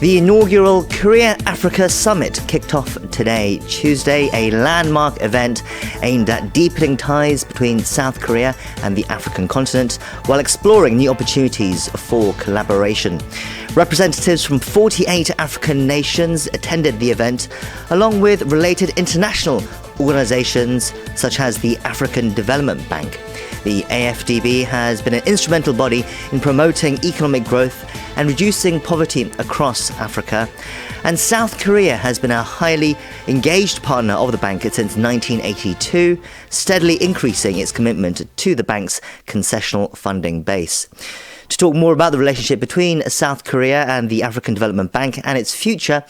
The inaugural Korea-Africa Summit kicked off today, Tuesday, a landmark event aimed at deepening ties between South Korea and the African continent while exploring new opportunities for collaboration. Representatives from 48 African nations attended the event, along with related international organizations such as the African Development Bank. The AfDB has been an instrumental body in promoting economic growth and reducing poverty across Africa. And South Korea has been a highly engaged partner of the bank since 1982, steadily increasing its commitment to the bank's concessional funding base. To talk more about the relationship between South Korea and the African Development Bank and its future,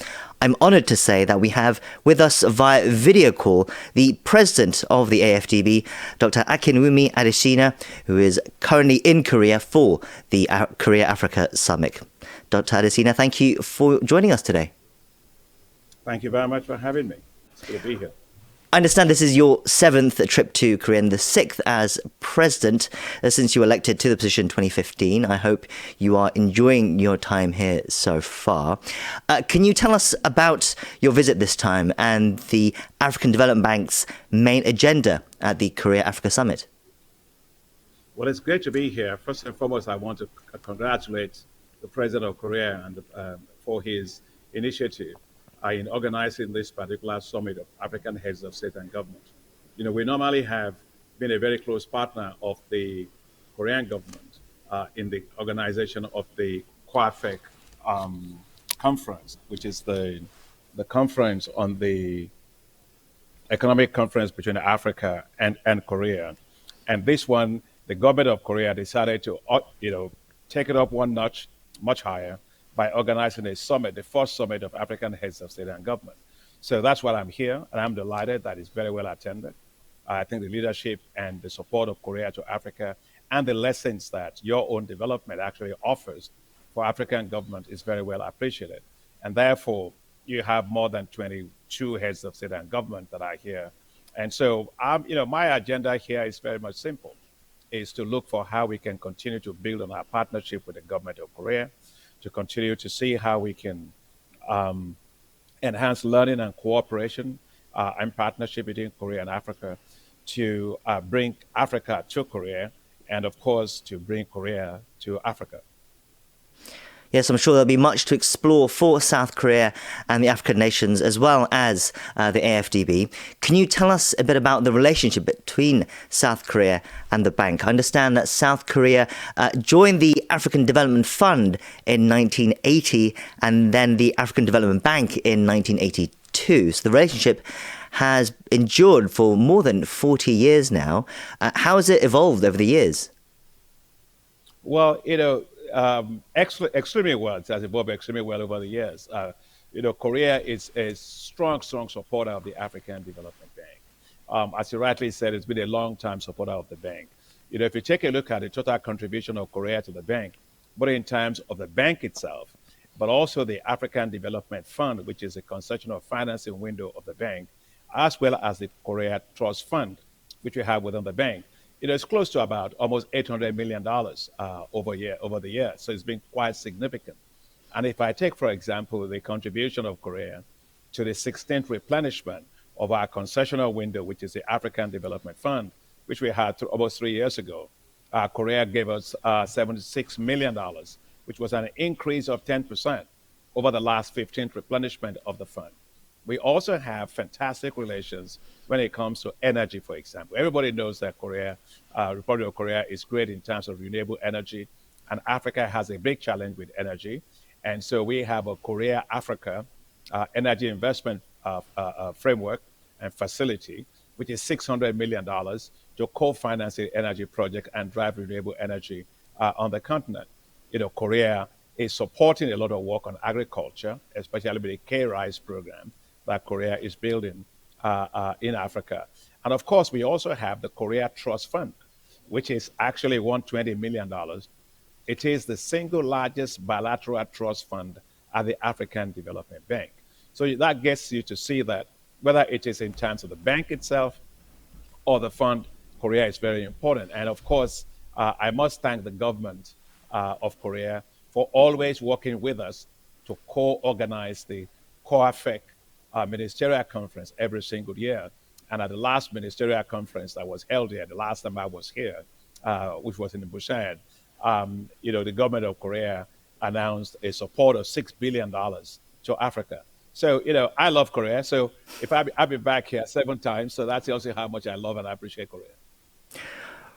I'm honoured to say that we have with us via video call the president of the AfDB, Dr. Akinwumi Adesina, who is currently in Korea for the Korea-Africa Summit. Dr. Adesina, thank you for joining us today. Thank you very much for having me. It's good to be here. I understand this is your seventh trip to Korea and the sixth as president since you were elected to the position in 2015. I hope you are enjoying your time here so far. Can you tell us about your visit this time and the African Development Bank's main agenda at the Korea-Africa Summit? Well, it's great to be here. First and foremost, I want to congratulate the President of Korea and for his initiative in organizing this particular summit of African heads of state and government. You know, we normally have been a very close partner of the Korean government in the organization of the QAFEC conference, which is the conference on the economic conference between Africa and Korea. And this one, the government of Korea decided to, take it up one notch, much higher, by organizing a summit, the first summit of African heads of state and government. So that's why I'm here, and I'm delighted that it's very well attended. I think the leadership and the support of Korea to Africa and the lessons that your own development actually offers for African government is very well appreciated. And therefore, you have more than 22 heads of state and government that are here. And so, my agenda here is very much simple, is to look for how we can continue to build on our partnership with the government of Korea, to continue to see how we can enhance learning and cooperation and partnership between Korea and Africa to bring Africa to Korea and, of course, to bring Korea to Africa. Yes, I'm sure there'll be much to explore for South Korea and the African nations as well as the AfDB. Can you tell us a bit about the relationship between South Korea and the bank? I understand that South Korea joined the African Development Fund in 1980 and then the African Development Bank in 1982. So the relationship has endured for more than 40 years now. How has it evolved over the years? Well, extremely well. It has evolved extremely well over the years. Korea is a strong supporter of the African Development Bank. As you rightly said, it's been a long-time supporter of the bank. If you take a look at the total contribution of Korea to the bank, both in terms of the bank itself, but also the African Development Fund, which is a concessional financing window of the bank, as well as the Korea Trust Fund, which we have within the bank. It's close to about almost $800 million over the year. So it's been quite significant. And if I take, for example, the contribution of Korea to the 16th replenishment of our concessional window, which is the African Development Fund, which we had almost 3 years ago, Korea gave us $76 million, which was an increase of 10% over the last 15th replenishment of the fund. We also have fantastic relations when it comes to energy, for example. Everybody knows that Republic of Korea is great in terms of renewable energy, and Africa has a big challenge with energy. And so we have a Korea-Africa energy investment framework and facility, which is $600 million to co-finance the energy project and drive renewable energy on the continent. Korea is supporting a lot of work on agriculture, especially with the K-Rice program that Korea is building in Africa. And of course, we also have the Korea Trust Fund, which is actually $120 million. It is the single largest bilateral trust fund at the African Development Bank. So that gets you to see that whether it is in terms of the bank itself or the fund, Korea is very important. And of course, I must thank the government of Korea for always working with us to co-organize the COAFEC ministerial conference every single year. And at the last ministerial conference that was held here, the last time I was here, which was in Busan, the government of Korea announced a support of $6 billion to Africa. So, I love Korea. So if I've been back here 7 times, so that tells you how much I love and I appreciate Korea.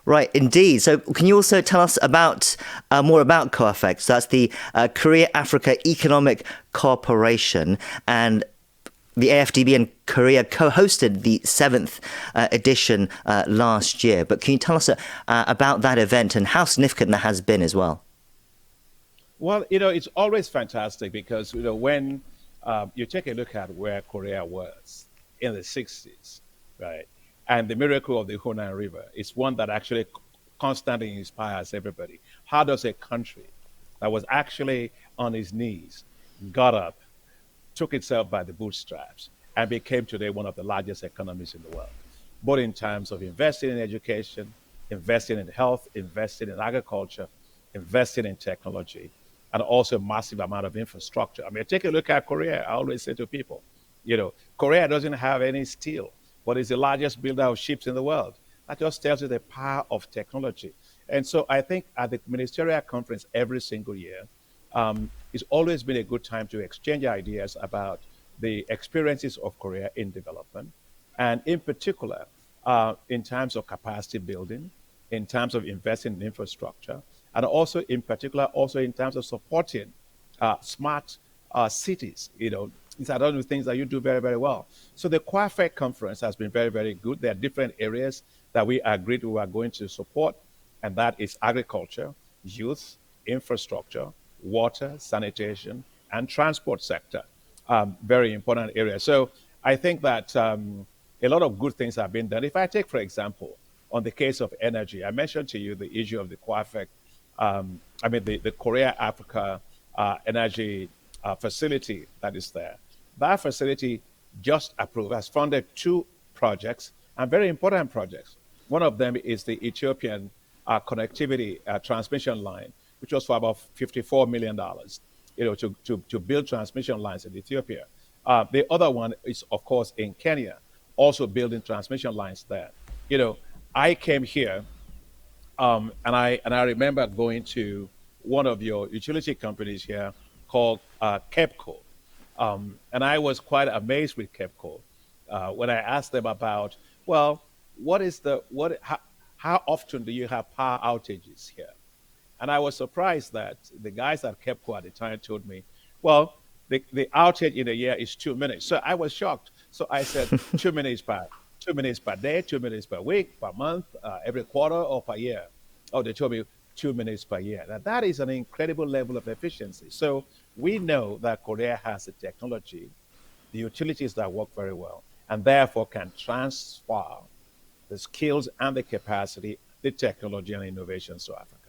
Right, indeed. So can you also tell us about more about COAFEC? So that's the Korea-Africa Economic Cooperation, and the AfDB and Korea co-hosted the 7th edition last year. But can you tell us about that event and how significant that has been as well? Well, it's always fantastic because, when you take a look at where Korea was in the 60s, right? And the miracle of the Honan River is one that actually constantly inspires everybody. How does a country that was actually on its knees got up, took itself by the bootstraps, and became today one of the largest economies in the world, both in terms of investing in education, investing in health, investing in agriculture, investing in technology, and also a massive amount of infrastructure. I mean, take a look at Korea. I always say to people, Korea doesn't have any steel, but it's the largest builder of ships in the world. That just tells you the power of technology. And so I think at the ministerial conference every single year, it's always been a good time to exchange ideas about the experiences of Korea in development, and in particular, in terms of capacity building, in terms of investing in infrastructure, and also in particular, also in terms of supporting smart cities. These are the things that you do very, very well. So the COAFEC conference has been very, very good. There are different areas that we agreed we are going to support, and that is agriculture, youth, infrastructure, water, sanitation, and transport sector. Very important area. So I think that a lot of good things have been done. If I take, for example, on the case of energy, I mentioned to you the issue of the COAFEC, the Korea-Africa energy facility that is there. That facility just approved, has funded 2 projects, and very important projects. One of them is the Ethiopian connectivity transmission line, which was for about $54 million, to build transmission lines in Ethiopia. The other one is, of course, in Kenya, also building transmission lines there. I came here, and I remember going to one of your utility companies here called KEPCO. And I was quite amazed with KEPCO when I asked them about, well, how often do you have power outages here? And I was surprised that the guys at KEPCO at the time told me, well, the outage in a year is 2 minutes. So I was shocked. So I said 2 minutes per day, 2 minutes per week, per month, every quarter, or per year. Oh, they told me 2 minutes per year. Now that is an incredible level of efficiency. So we know that Korea has the technology, the utilities that work very well, and therefore can transfer the skills and the capacity, the technology and innovations to Africa.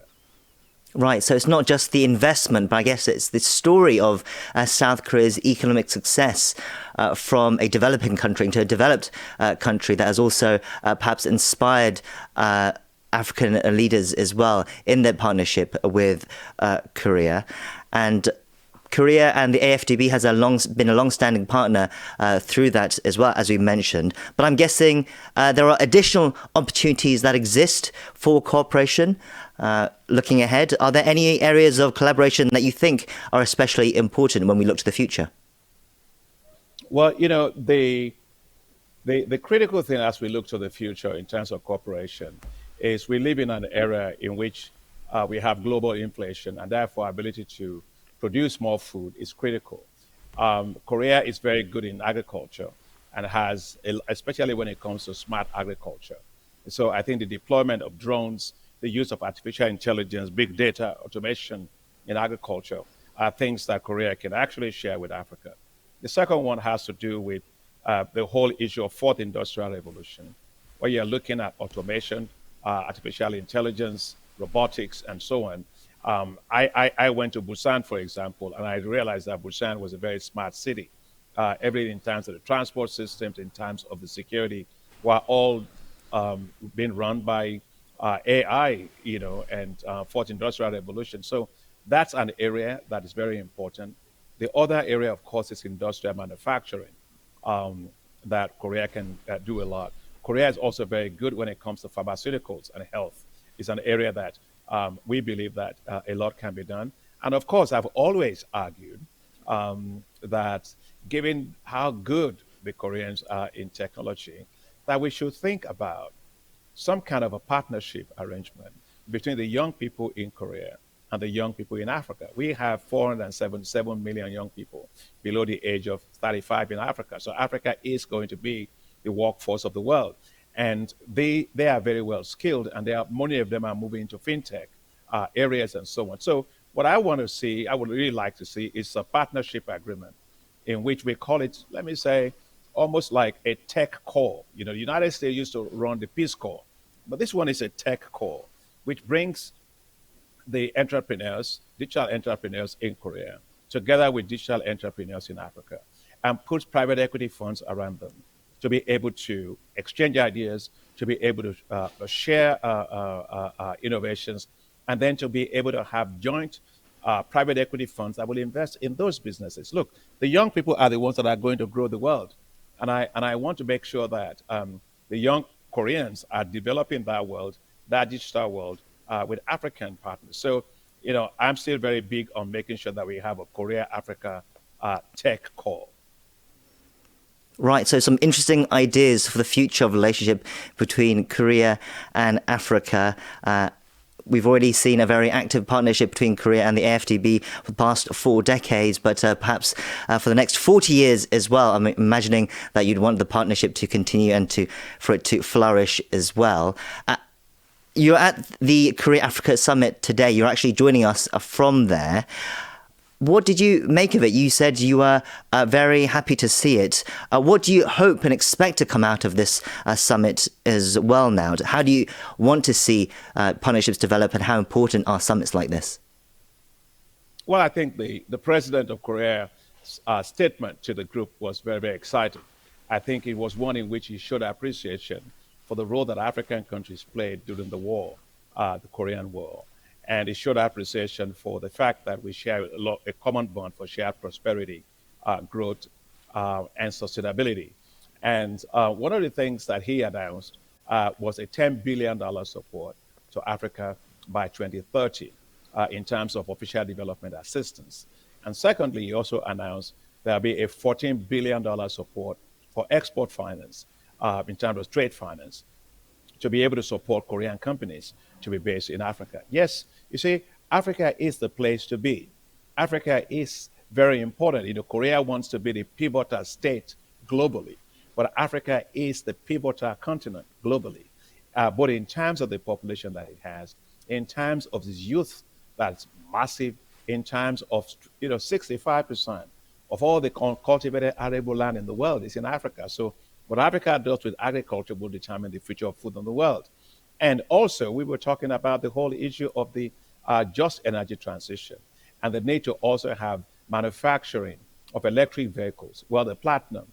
Right, so it's not just the investment, but I guess it's the story of South Korea's economic success from a developing country into a developed country that has also perhaps inspired African leaders as well in their partnership with Korea. And Korea and the AfDB has been a long-standing partner through that as well, as we mentioned. But I'm guessing there are additional opportunities that exist for cooperation looking ahead. Are there any areas of collaboration that you think are especially important when we look to the future? Well, the critical thing as we look to the future in terms of cooperation is we live in an era in which we have global inflation, and therefore our ability to produce more food is critical. Korea is very good in agriculture and has, especially when it comes to smart agriculture. So I think the deployment of drones, the use of artificial intelligence, big data, automation in agriculture are things that Korea can actually share with Africa. The second one has to do with the whole issue of fourth industrial revolution, where you're looking at automation, artificial intelligence, robotics, and so on. I went to Busan, for example, and I realized that Busan was a very smart city. Everything in terms of the transport systems, in terms of the security, were all being run by AI, and fourth industrial revolution. So that's an area that is very important. The other area, of course, is industrial manufacturing, that Korea can do a lot. Korea is also very good when it comes to pharmaceuticals and health. It's an area that we believe that a lot can be done. And of course, I've always argued that given how good the Koreans are in technology, that we should think about some kind of a partnership arrangement between the young people in Korea and the young people in Africa. We have 477 million young people below the age of 35 in Africa. So Africa is going to be the workforce of the world. And they are very well skilled, and many of them are moving into fintech areas and so on. So what I want to see, I would really like to see, is a partnership agreement in which we call it, let me say, almost like a tech core. You know, the United States used to run the Peace Corps, but this one is a tech core, which brings the entrepreneurs, digital entrepreneurs in Korea, together with digital entrepreneurs in Africa, and puts private equity funds around them to be able to exchange ideas, to be able to share innovations, and then to be able to have joint private equity funds that will invest in those businesses. Look, the young people are the ones that are going to grow the world. And I want to make sure that the young Koreans are developing that world, that digital world, with African partners. So, you know, I'm still very big on making sure that we have a Korea-Africa tech core. Right, so some interesting ideas for the future of relationship between Korea and Africa. We've already seen a very active partnership between Korea and the AfDB for the past 4 decades, but perhaps for the next 40 years as well. I'm imagining that you'd want the partnership to continue and for it to flourish as well. You're at the Korea-Africa Summit today. You're actually joining us from there. What did you make of it? You said you were very happy to see it. What do you hope and expect to come out of this summit as well now? How do you want to see partnerships develop, and how important are summits like this? Well, I think the president of Korea's statement to the group was very, very exciting. I think it was one in which he showed appreciation for the role that African countries played during the war, the Korean War. And it showed appreciation for the fact that we share a common bond for shared prosperity, growth, and sustainability. And one of the things that he announced was a $10 billion support to Africa by 2030 in terms of official development assistance. And secondly, he also announced there'll be a $14 billion support for export finance in terms of trade finance, to be able to support Korean companies to be based in Africa. Yes, you see, Africa is the place to be. Africa is very important. You know, Korea wants to be the pivotal state globally, but Africa is the pivotal continent globally, both in terms of the population that it has, in terms of its youth that's massive, in terms of, 65% of all the cultivated arable land in the world is in Africa. So what Africa does with agriculture will determine the future of food in the world. And also, we were talking about the whole issue of the just energy transition and the need to also have manufacturing of electric vehicles. Well, the platinum,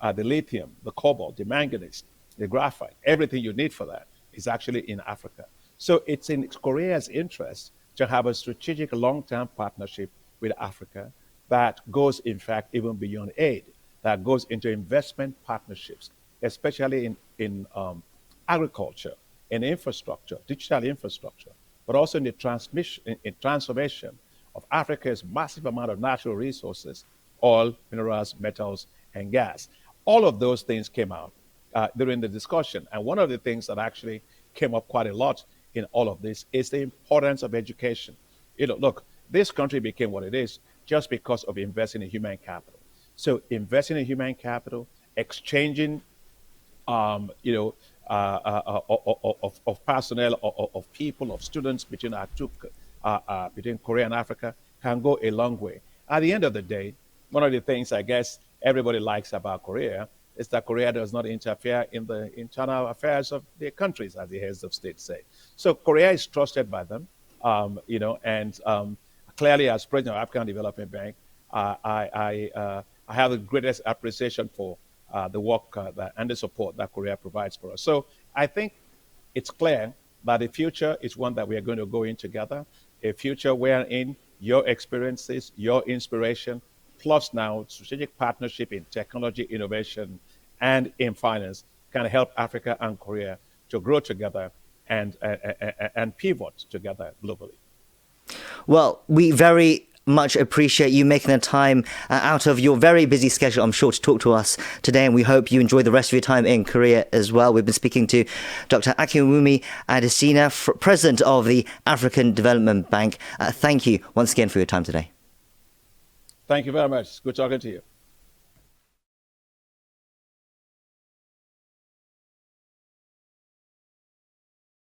the lithium, the cobalt, the manganese, the graphite, everything you need for that is actually in Africa. So it's in Korea's interest to have a strategic long-term partnership with Africa that goes, in fact, even beyond aid, that goes into investment partnerships, especially in agriculture, in infrastructure, digital infrastructure, but also in the transformation of Africa's massive amount of natural resources, oil, minerals, metals, and gas. All of those things came out during the discussion. And one of the things that actually came up quite a lot in all of this is the importance of education. Look, this country became what it is just because of investing in human capital. So investing in human capital, exchanging, of personnel, of people, of students between between Korea and Africa can go a long way. At the end of the day, one of the things I guess everybody likes about Korea is that Korea does not interfere in the internal affairs of their countries, as the heads of state say. So Korea is trusted by them, and clearly as president of African Development Bank, I have the greatest appreciation for the work and the support that Korea provides for us. So I think it's clear that the future is one that we are going to go in together, a future wherein your experiences, your inspiration plus now strategic partnership in technology, innovation, and in finance can help Africa and Korea to grow together and pivot together globally. Well, we very much appreciate you making the time out of your very busy schedule, I'm sure, to talk to us today, and we hope you enjoy the rest of your time in Korea as well. We've been speaking to Dr. Akinwumi Adesina, President of the African Development Bank. Thank you once again for your time today. Thank you very much. Good talking to you.